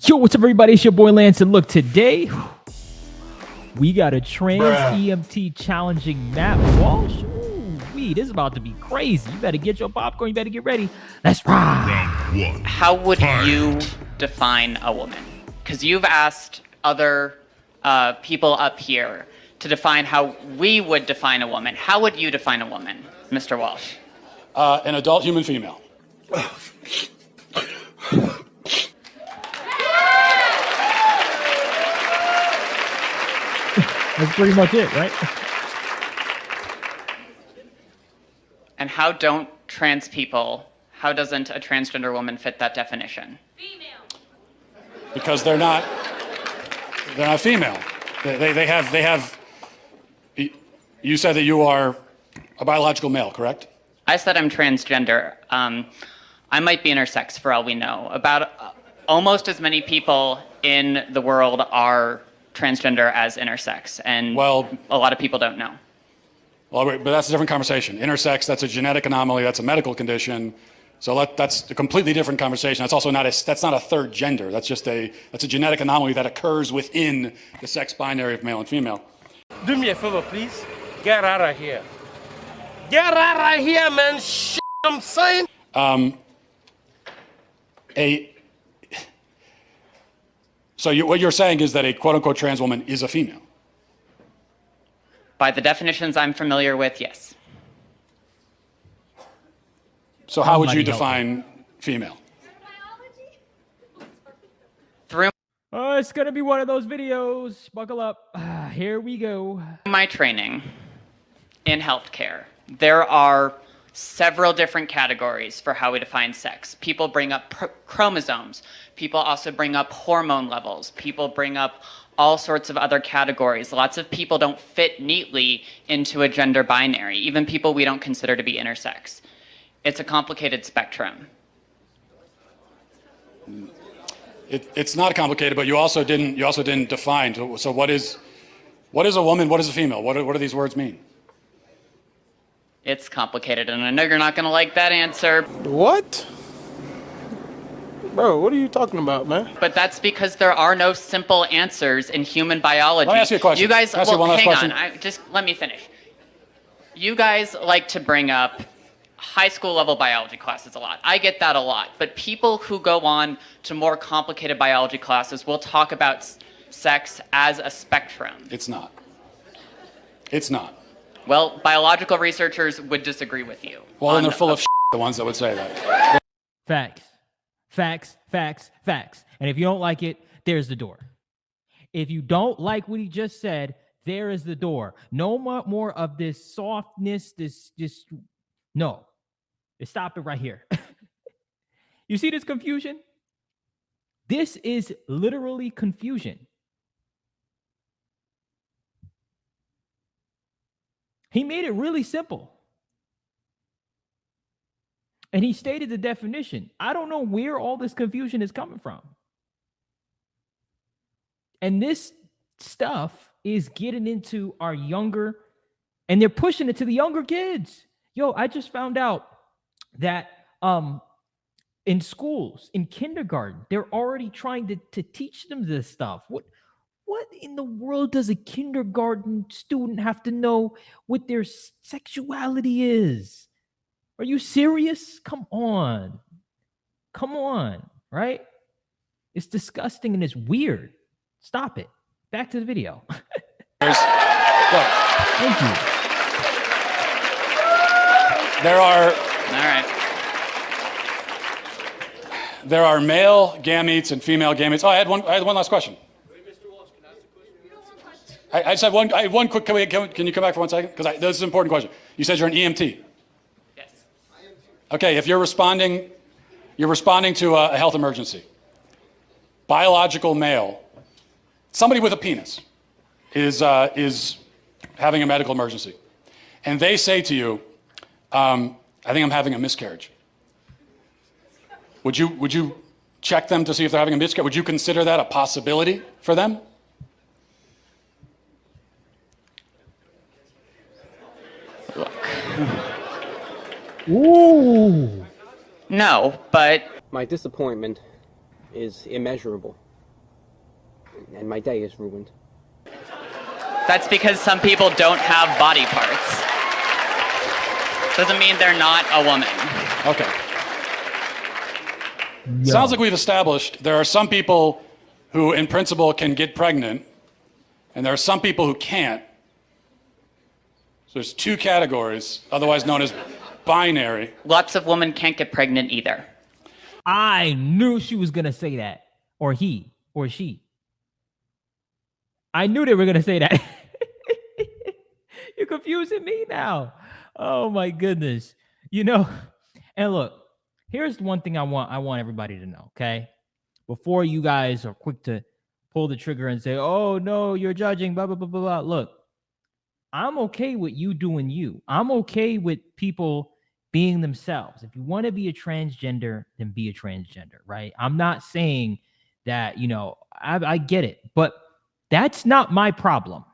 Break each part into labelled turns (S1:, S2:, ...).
S1: Yo, what's up, everybody? It's your boy Lance, and look, today we got a trans EMT challenging Matt Walsh. Ooh, this is about to be crazy. You better get your popcorn. You better get ready. Let's ride.
S2: How would you define a woman? Because you've asked other people up here to define how we would define a woman. How would you define a woman, Mr. Walsh?
S3: An adult human female.
S1: That's pretty much it, right?
S2: And how don't trans people, how doesn't a transgender woman fit that definition?
S4: Female.
S3: Because they're not female. They have, you said that you are a biological male, correct?
S2: I said I'm transgender. I might be intersex for all we know. About almost as many people in the world are transgender as intersex, and
S3: well,
S2: a lot of people don't know.
S3: Well, but that's a different conversation. Intersex, that's a genetic anomaly, that's a medical condition. So that's a completely different conversation. That's also not a third gender. That's a genetic anomaly that occurs within the sex binary of male and female.
S5: Do me a favor, please. Get out of here. Get out of here, man. Shit, I'm saying.
S3: So what you're saying is that a quote-unquote trans woman is a female?
S2: By the definitions I'm familiar with, yes.
S3: So how would you define female?
S2: Through
S1: Oh, it's going to be one of those videos. Buckle up. Here we go.
S2: my training in healthcare, there are several different categories for how we define sex. People bring up chromosomes. People also bring up hormone levels. People bring up all sorts of other categories. Lots of people don't fit neatly into a gender binary, even people we don't consider to be intersex. It's a complicated spectrum.
S3: It's not complicated, but you also didn't define. So what is a woman? What is a female? What do these words mean?
S2: It's complicated, and I know you're not going to like that answer.
S5: What? Bro, what are you talking about, man?
S2: But that's because there are no simple answers in human biology.
S3: Let me ask you a question.
S2: You guys,
S3: Can I ask you one last
S2: hang
S3: question?
S2: on. Just let me finish. You guys like to bring up high school level biology classes a lot. I get that a lot. But people who go on to more complicated biology classes will talk about sex as a spectrum.
S3: It's not. It's not.
S2: Well, biological researchers would disagree with you.
S3: Well, then they're full of the ones that would say that.
S1: Facts. Facts, facts, facts. And if you don't like it, there's the door. If you don't like what he just said, there is the door. No more of this softness, no. Stop it right here. You see this confusion? This is literally confusion. He made it really simple. And he stated the definition. I don't know where all this confusion is coming from. And this stuff is getting into our younger, and they're pushing it to the younger kids. Yo, I just found out that in schools, in kindergarten, they're already trying to teach them this stuff. What in the world does a kindergarten student have to know what their sexuality is? Are you serious? Come on, right? It's disgusting and it's weird. Stop it. Back to the video.
S3: Look,
S1: Thank you.
S3: There are male gametes and female gametes. Oh, I had one last question. I just have one. I had one quick. Can you come back for 1 second? Because this is an important question. You said you're an EMT.
S2: Yes.
S3: Okay, if you're responding to a health emergency. Biological male, somebody with a penis, is having a medical emergency, and they say to you, "I think I'm having a miscarriage." Would you check them to see if they're having a miscarriage? Would you consider that a possibility for them?
S1: Ooh.
S2: No, but
S6: My disappointment is immeasurable.
S4: and my day is ruined.
S2: That's because some people don't have body parts. Doesn't mean they're not a woman.
S3: Okay. Sounds like we've established there are some people who, in principle, can get pregnant, and there are some people who can't. So there's two categories, otherwise known as binary.
S2: Lots of women can't get pregnant either.
S1: I knew she was going to say that. Or he, or she. I knew they were going to say that. You're confusing me now. Oh my goodness. You know, and look, here's one thing I want everybody to know, okay? Before you guys are quick to pull the trigger and say, "Oh no, you're judging, blah blah blah blah blah." Look, I'm okay with you doing you. I'm okay with people being themselves. If you want to be a transgender, then be a transgender, right? I'm not saying that, you know, I get it, but that's not my problem.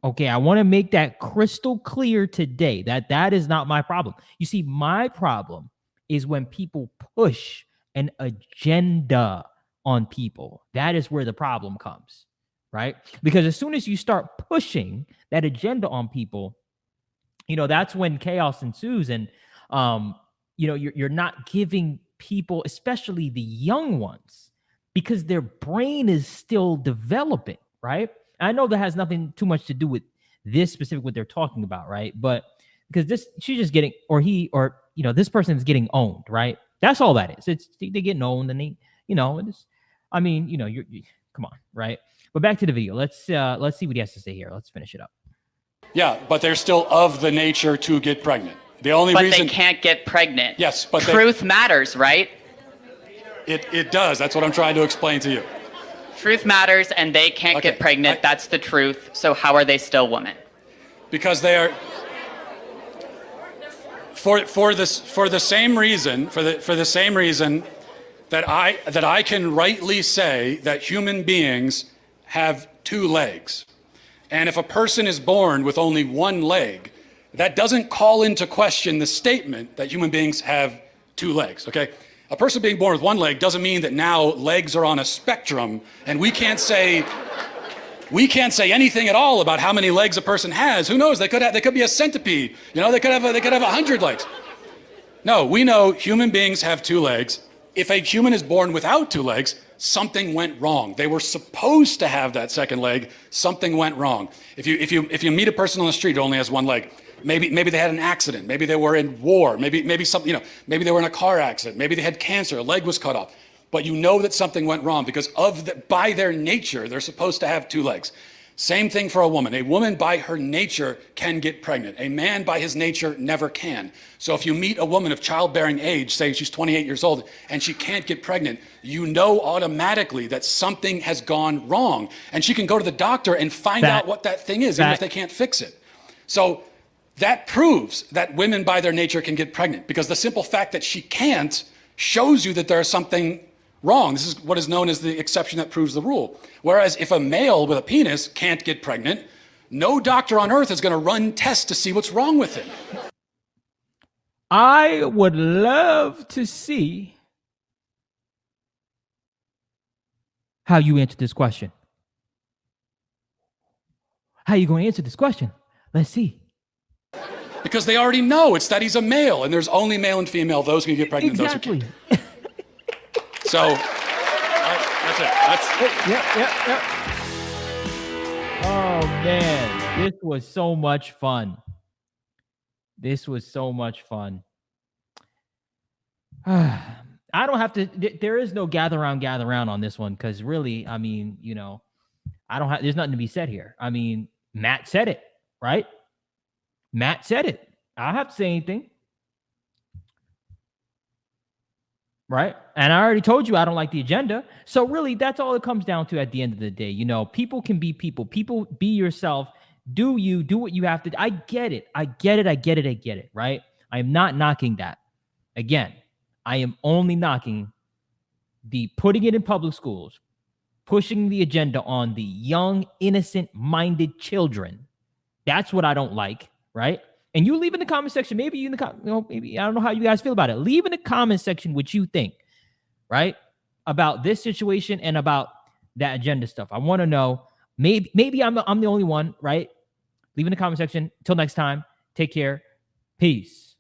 S1: Okay, I want to make that crystal clear today that that is not my problem. You see, my problem is when people push an agenda on people. That is where the problem comes, right? Because as soon as you start pushing that agenda on people, you know, that's when chaos ensues. And, you know, you're not giving people, especially the young ones, because their brain is still developing, right? I know that has nothing too much to do with this specific what they're talking about, right? But because this, she's just getting, or he, or you know, this person is getting owned, right? That's all that is. It's they're getting owned, and they, you know, it's, I mean, you know, you come on, right? But back to the video. Let's see what he has to say here. Let's finish it up.
S3: Yeah, but they're still of the nature to get pregnant. The only
S2: But
S3: reason
S2: they can't get pregnant.
S3: Yes, but
S2: truth matters, right?
S3: it does. That's what I'm trying to explain to you.
S2: Truth matters, and they can't get pregnant. That's the truth. So how are they still women?
S3: Because they are for the same reason that I can rightly say that human beings have two legs. And if a person is born with only one leg, that doesn't call into question the statement that human beings have two legs, okay? A person being born with one leg doesn't mean that now legs are on a spectrum and we can't say anything at all about how many legs a person has. Who knows? They could be a centipede. You know, they could have 100 legs. No, we know human beings have two legs. If a human is born without two legs, something went wrong. They were supposed to have that second leg. Something went wrong. If you meet a person on the street who only has one leg, maybe they had an accident. Maybe they were in war. Maybe something, you know, maybe they were in a car accident. Maybe they had cancer. A leg was cut off. But you know that something went wrong because by their nature, they're supposed to have two legs. Same thing for a woman. A woman by her nature can get pregnant. A man by his nature never can. So if you meet a woman of childbearing age, say she's 28 years old, and she can't get pregnant, you know automatically that something has gone wrong. And she can go to the doctor and find out what that thing is, even if they can't fix it. So that proves that women by their nature can get pregnant, because the simple fact that she can't shows you that there's something wrong. This is what is known as the exception that proves the rule. Whereas if a male with a penis can't get pregnant, no doctor on earth is going to run tests to see what's wrong with him.
S1: I would love to see how you answer this question. How are you going to answer this question? Let's see.
S3: Because they already know it's that he's a male, and there's only male and female, those who can get pregnant,
S1: Exactly.
S3: those who can't. So, that's it.
S1: Yep. Oh, man. This was so much fun. I don't have to, there is no gather around on this one, because really, I mean, you know, there's nothing to be said here. I mean, Matt said it, right? Matt said it. I don't have to say anything. Right? And I already told you I don't like the agenda. So really, that's all it comes down to at the end of the day. You know, people can be people. People, be yourself. Do you, do what you have to. I get it. Right? I am not knocking that. Again, I am only knocking the putting it in public schools, pushing the agenda on the young, innocent-minded children. That's what I don't like, right? And you leave in the comment section, maybe maybe I don't know how you guys feel about it. Leave in the comment section what you think, right? About this situation and about that agenda stuff. I want to know. Maybe I'm the only one, right? Leave in the comment section. Till next time, take care. Peace.